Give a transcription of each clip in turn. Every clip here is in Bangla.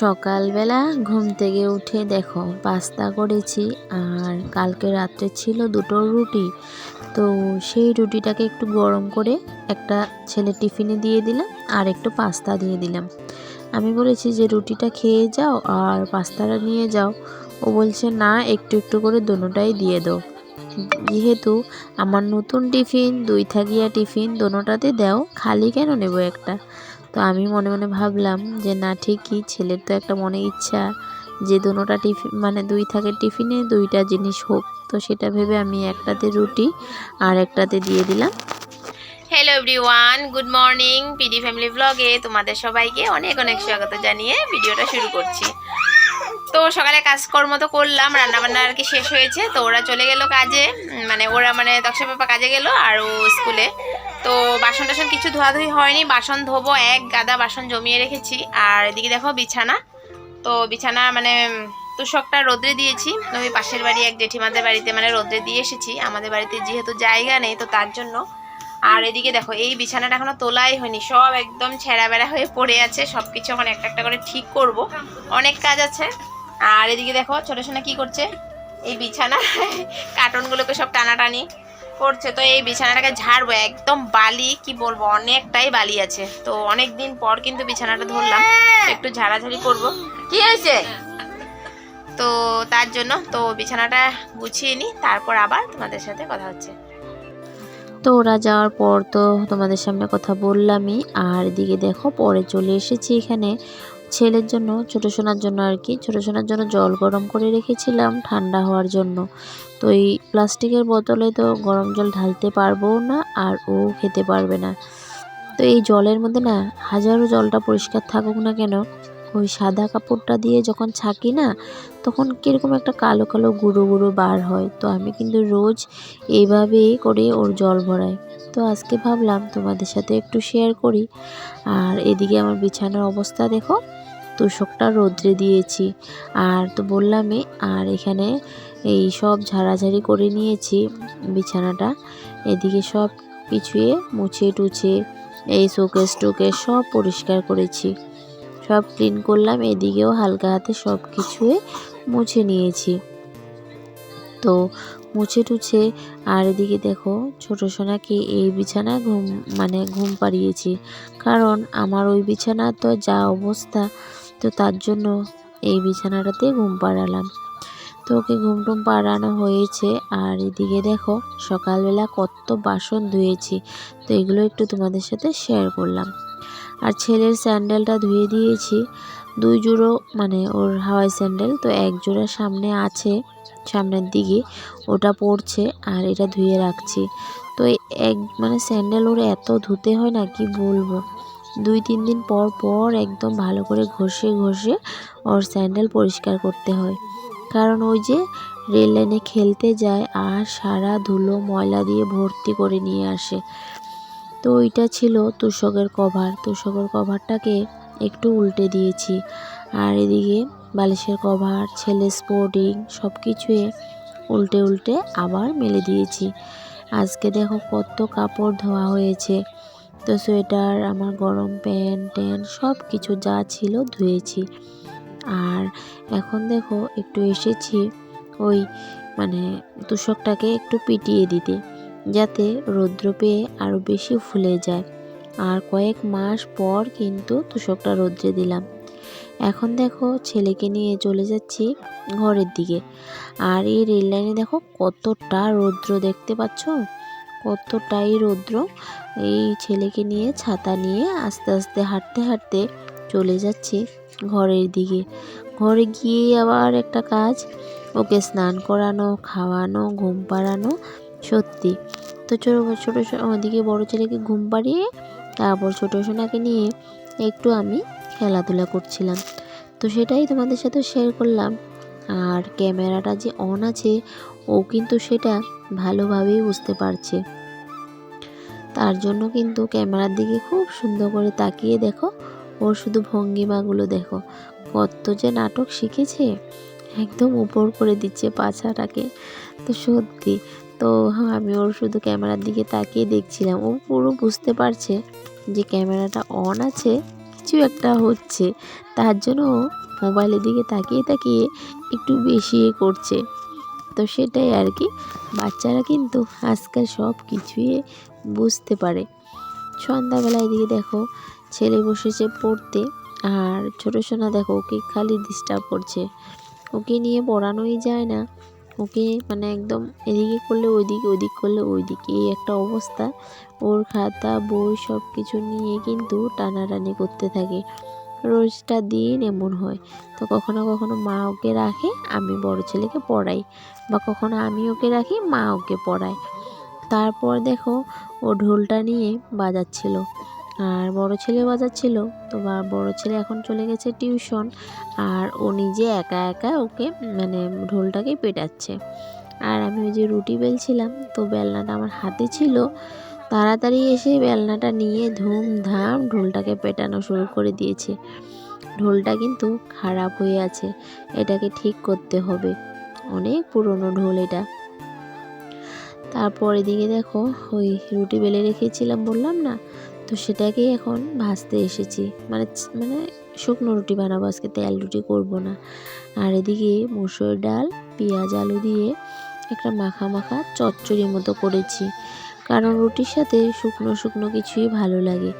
সকালবেলা ঘুম থেকে উঠে দেখো পাস্তা করেছি। আর কালকে রাত্রে ছিল দুটো রুটি, তো সেই রুটিটাকে একটু গরম করে একটা ছেলে টিফিনে দিয়ে দিলাম আর একটু পাস্তা দিয়ে দিলাম। আমি বলেছি যে রুটিটা খেয়ে যাও আর পাস্তাটা নিয়ে যাও। ও বলছে না, একটু একটু করে দোনোটাই দিয়ে দাও, যেহেতু আমার নতুন টিফিন, 2 থাকিয়া টিফিন, দোনোটাতে দাও, খালি কেন নেব একটা। তো আমি মনে মনে ভাবলাম যে না, ঠিকই, ছেলের তো একটা মনে ইচ্ছা যে দোনোটা টিফিন মানে 2 থাকের টিফিনে 2টা জিনিস হোক। তো সেটা ভেবে আমি একটাতে রুটি আর একটাতে দিয়ে দিলাম। Hello everyone, good morning. PD family ব্লগে তোমাদের সবাইকে অনেক অনেক স্বাগত জানিয়ে ভিডিওটা শুরু করছি। তো সকালে কাজকর্ম তো করলাম, রান্নাবান্না আর কি শেষ হয়েছে। তো ওরা চলে গেল কাজে, ওরা তক্সা পাপা কাজে গেল আর ও স্কুলে। তো বাসন টাসন কিছু ধোয়াধুয়ি হয়নি, বাসন ধোবো, এক গাদা বাসন জমিয়ে রেখেছি। আর এদিকে দেখো বিছানা, তো বিছানা তোষকটা রোদ্রে দিয়েছি। ওই পাশের বাড়ি এক জেঠিমাদের বাড়িতে রোদ্রে দিয়ে এসেছি, আমাদের বাড়িতে যেহেতু জায়গা নেই তো তার জন্য। আর এদিকে দেখো এই বিছানাটা এখনো তোলাই হয়নি, সব একদম ছেঁড়া বেড়া হয়ে পড়ে আছে। সব কিছু এখন একটা একটা করে ঠিক করব, অনেক কাজ আছে। আর এদিকে দেখো ছোট সোনা কি করছে, এই বিছানা কার্টুনগুলোকে সব টানাটানি করছে। তো এই বিছানাটাকে ঝাড়বো, একদম বালি, কি বলবো, অনেকটাই বালি আছে। তো অনেক দিন পর কিন্তু বিছানাটা ধরলাম, একটু ঝাড়াঝাড়ি করব। কি হয়েছে? তো তার জন্য তো বিছানাটা গুছিয়ে নিই, তারপর আবার তোমাদের সাথে কথা হচ্ছে। তো ওরা যাওয়ার পর তো তোমাদের সামনে কথা বললামই। আর এদিকে দেখো পরে চলে এসেছি এখানে ছেলের জন্য, ছোটো সোনার জন্য আর কি, ছোটো সোনার জন্য জল গরম করে রেখেছিলাম ঠান্ডা হওয়ার জন্য। তো এই প্লাস্টিকের বোতলে তো গরম জল ঢালতে পারবো না, আর ও খেতে পারবে না। তো এই জলের মধ্যে না, হাজারো জলটা পরিষ্কার থাকুক না কেন, ওই সাদা কাপড়টা দিয়ে যখন ছাঁকি না, তখন কীরকম একটা কালো কালো গুঁড়ো গুঁড়ো বার হয়। তো আমি কিন্তু রোজ এইভাবেই করে ওর জল ভরাই। তো আজকে ভাবলাম তোমাদের সাথে একটু শেয়ার করি। আর এদিকে আমার বিছানার অবস্থা দেখো, তোষকটা রোদ্রে দিয়েছি আর তো বললামই। আর এখানে এই সব ঝাড়াঝাড়ি করে নিয়েছি বিছানাটা। এদিকে সব কিছুয়ে মুছে টুছে এই শোকেস টোকেস সব পরিষ্কার করেছি, সব ক্লিন করলাম। এদিকেও হালকা হাতে সব কিছুই মুছে নিয়েছি। তো মুছে টুছে আর এদিকে দেখো ছোট সোনাকে এই বিছানায় ঘুম পাড়িয়েছি, কারণ আমার ওই বিছানা তো যা অবস্থা, তো তার জন্য এই বিছানাটাতে ঘুম পাড়ালাম। তো ওকে ঘুম টুম পাড়ানো হয়েছে। আর এদিকে দেখো সকালবেলা কত বাসন ধুয়েছি, তো এগুলো একটু তোমাদের সাথে শেয়ার করলাম। আর ছেলের স্যান্ডেলটা ধুয়ে দিয়েছি, 2 জোড়ো ওর হাওয়াই স্যান্ডেল, তো 1 জোড়া সামনে আছে, সামনের দিকে ওটা পড়ছে আর এটা ধুয়ে রাখছি। তো এক স্যান্ডেল ওর এত ধুতে হয় না, কি বলবো, 2-3 দিন পর পর একদম ভালো করে ঘষে ঘষে ওর স্যান্ডেল পরিষ্কার করতে হয়। কারণ ওই যে রেল লাইনে খেলতে যায় আর সারা ধুলো ময়লা দিয়ে ভর্তি করে নিয়ে আসে। তো ওইটা ছিল তোষকের কভার, তোষকের কভারটাকে একটু উল্টে দিয়েছি। আর এদিকে বালিশের কভার, ছেলে স্পোর্টিং সব কিছুই উল্টে উল্টে আবার মেলে দিয়েছি। আজকে দেখো কত কাপড় ধোয়া হয়েছে। তো সোয়েটার, আমার গরম প্যান্ট ট্যান্ট সব কিছু যা ছিল ধুয়েছি। আর এখন দেখো একটু এসেছি ওই তোষকটাকে একটু পিটিয়ে দিতে, যাতে রৌদ্র পেয়ে আরও বেশি ফুলে যায়। আর কয়েক মাস পর কিন্তু তোষকটা রৌদ্রে দিলাম। এখন দেখো ছেলেকে নিয়ে চলে যাচ্ছি ঘরের দিকে। আর এই রেল লাইনে দেখো কতটা রৌদ্র, দেখতে পাচ্ছ কতটাই রৌদ্র। এই ছেলেকে নিয়ে ছাতা নিয়ে আস্তে আস্তে হাঁটতে হাঁটতে চলে যাচ্ছি ঘরের দিকে। ঘরে গিয়ে আবার একটা কাজ, ওকে স্নান করানো, খাওয়ানো, ঘুম পাড়ানো, সত্যি। তো ছোটো ওদিকে বড় ছেলেকে ঘুম পাড়িয়ে তারপর ছোটো সোনাকে নিয়ে একটু আমি খেলাধুলা করছিলাম। তো সেটাই তোমাদের সাথে শেয়ার করলাম। আর ক্যামেরাটা যে অন আছে ও কিন্তু সেটা ভালোভাবেই বুঝতে পারছে, তার জন্য কিন্তু ক্যামেরার দিকে খুব সুন্দর করে তাকিয়ে দেখো ওর শুধু ভঙ্গিমাগুলো দেখো, কত যে নাটক শিখেছে, একদম উপর করে দিচ্ছে পাছাটাকে। তো সত্যি, তো আমি ওর শুধু ক্যামেরার দিকে তাকিয়ে দেখছিলাম। ও পুরো বুঝতে পারছে যে ক্যামেরাটা অন আছে, কিছু একটা হচ্ছে, তার জন্য ও মোবাইলের দিকে তাকিয়ে তাকিয়ে একটু বেশি করছে। তো সেটাই আর কি, বাচ্চারা কিন্তু আজকাল সব কিছুই বুঝতে পারে। সন্ধ্যাবেলায় দিকে দেখো ছেলে বসেছে পড়তে, আর ছোটো সোনা দেখো ওকে খালি ডিস্টার্ব করছে। ওকে নিয়ে পড়ানোই যায় না, ওকে মানে একদম এদিকে করলে ওইদিকে, ওইদিক করলে ওইদিকে, এই একটা অবস্থা। ওর খাতা বই সব কিছু নিয়ে কিন্তু টানাটানি করতে থাকে। রোজটা দিন এমন হয়। তো কখনো কখনো মা ওকে রাখে, আমি বড় ছেলেকে পড়াই, বা কখনো আমি ওকে রাখি, মা ওকে পড়ায়। তারপর দেখো ও ঢোলটা নিয়ে বাজাচ্ছিল, আর বড় ছেলে বাজাচ্ছিল। তো বড় ছেলে এখন চলে গেছে টিউশন, আর ও নিজে একা একা ওকে মানে ঢোলটাকে পেটাচ্ছে। আর আমি ওই যে রুটি বেলছিলাম, তো বেলনাটা আমার হাতে ছিল, তাড়াতাড়ি এসে বেলনাটা নিয়ে ধুমধাম ঢোলটাকে পেটানো শুরু করে দিয়েছে। ঢোলটা কিন্তু খারাপ হয়ে আছে, এটাকে ঠিক করতে হবে, অনেক পুরনো ঢোল এটা। তারপর এদিকে দেখো ওই রুটি বেলে রেখেছিলাম বললাম না, তো সেটাকেই এখন ভাজতে এসেছি, মানে মানে শুকনো রুটি বানাবো আজকে, তেল রুটি করব না। আর এদিকে মুসুর ডাল পেঁয়াজ আলু দিয়ে একটা মাখা মাখা চচ্চড়ির মতো করেছি, কারণ রুটির সাথে শুকনো শুকনো কিছুই ভালো লাগে।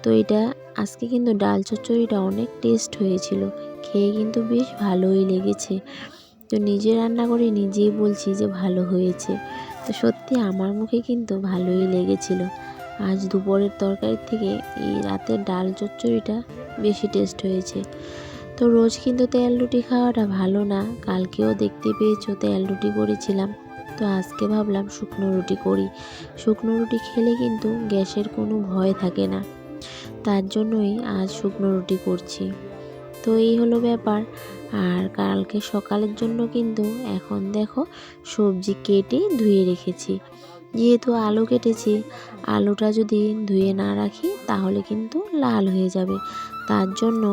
তো এটা আজকে কিন্তু ডাল চচ্চড়িটা অনেক টেস্ট হয়েছিল, খেয়ে কিন্তু বেশ ভালোই লেগেছে। তো নিজে রান্না করে নিজেই বলছি যে ভালো হয়েছে। তো সত্যি আমার মুখে কিন্তু ভালোই লেগেছিল। আজ দুপুরের তরকারির থেকে এই রাতের ডাল চচ্চড়িটা বেশি টেস্ট হয়েছে। তো রোজ কিন্তু তেল রুটি খাওয়াটা ভালো না, কালকেও দেখতে পেয়েছো তেল রুটি করেছিলাম। তো আজকে ভাবলাম শুকনো রুটি করি, শুকনো রুটি খেলে কিন্তু গ্যাসের কোনো ভয় থাকে না, তার জন্যই আজ শুকনো রুটি করছি। তো এই হলো ব্যাপার। আর কালকে সকালের জন্য কিন্তু এখন দেখো সবজি কেটে ধুয়ে রেখেছি। যেহেতু আলু কেটেছি, আলুটা যদি ধুয়ে না রাখি তাহলে কিন্তু লাল হয়ে যাবে, তার জন্য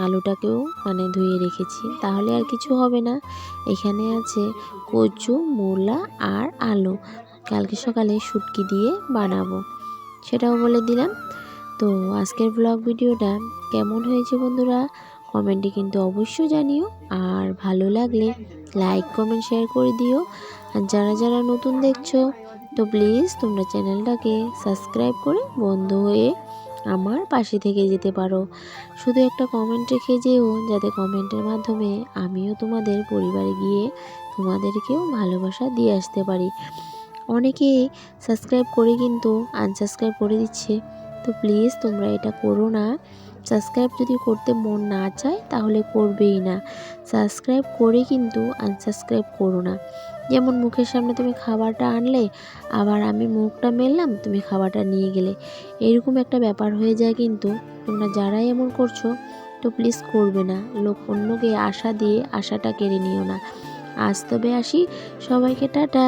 আলুটাকেও মানে ধুয়ে রেখেছি, তাহলে আর কিছু হবে না। এখানে আছে কচু, মূলা আর আলু, কালকে সকালে শুটকি দিয়ে বানাবো, সেটাও বলে দিলাম। তো আজকের ব্লগ ভিডিওটা কেমন হয়েছে বন্ধুরা, কমেন্টে কিন্তু অবশ্যই জানিও, আর ভালো লাগলে লাইক কমেন্ট শেয়ার করে দিও। আর যারা যারা নতুন দেখছো, তো প্লিজ তোমরা চ্যানেলটাকে সাবস্ক্রাইব করে বন্ধু হয়ে আমার পাশে থেকে যেতে পারো। শুধু একটা কমেন্ট রেখে যেও, যাতে কমেন্টের মাধ্যমে আমিও তোমাদের পরিবারে গিয়ে তোমাদেরকেও ভালোবাসা দিয়ে আসতে পারি। অনেকেই সাবস্ক্রাইব করে কিন্তু আনসাবস্ক্রাইব করে দিচ্ছে, তো প্লিজ তোমরা এটা করো না। সাবস্ক্রাইব যদি করতে মন না চায় তাহলে করবেই না, সাবস্ক্রাইব করে কিন্তু আনসাবস্ক্রাইব করো না। যেমন মুখের সামনে তুমি খাবারটা আনলে, আবার আমি মুখটা মেললাম, তুমি খাবারটা নিয়ে গেলে, এরকম একটা ব্যাপার হয়ে যায়। কিন্তু তোমরা যারাই এমন করছো, তো প্লিজ করবে না। অন্যকে আশা দিয়ে আশাটা কেড়ে নিও না। আজ তবে আসি, সবাইকে টাটা।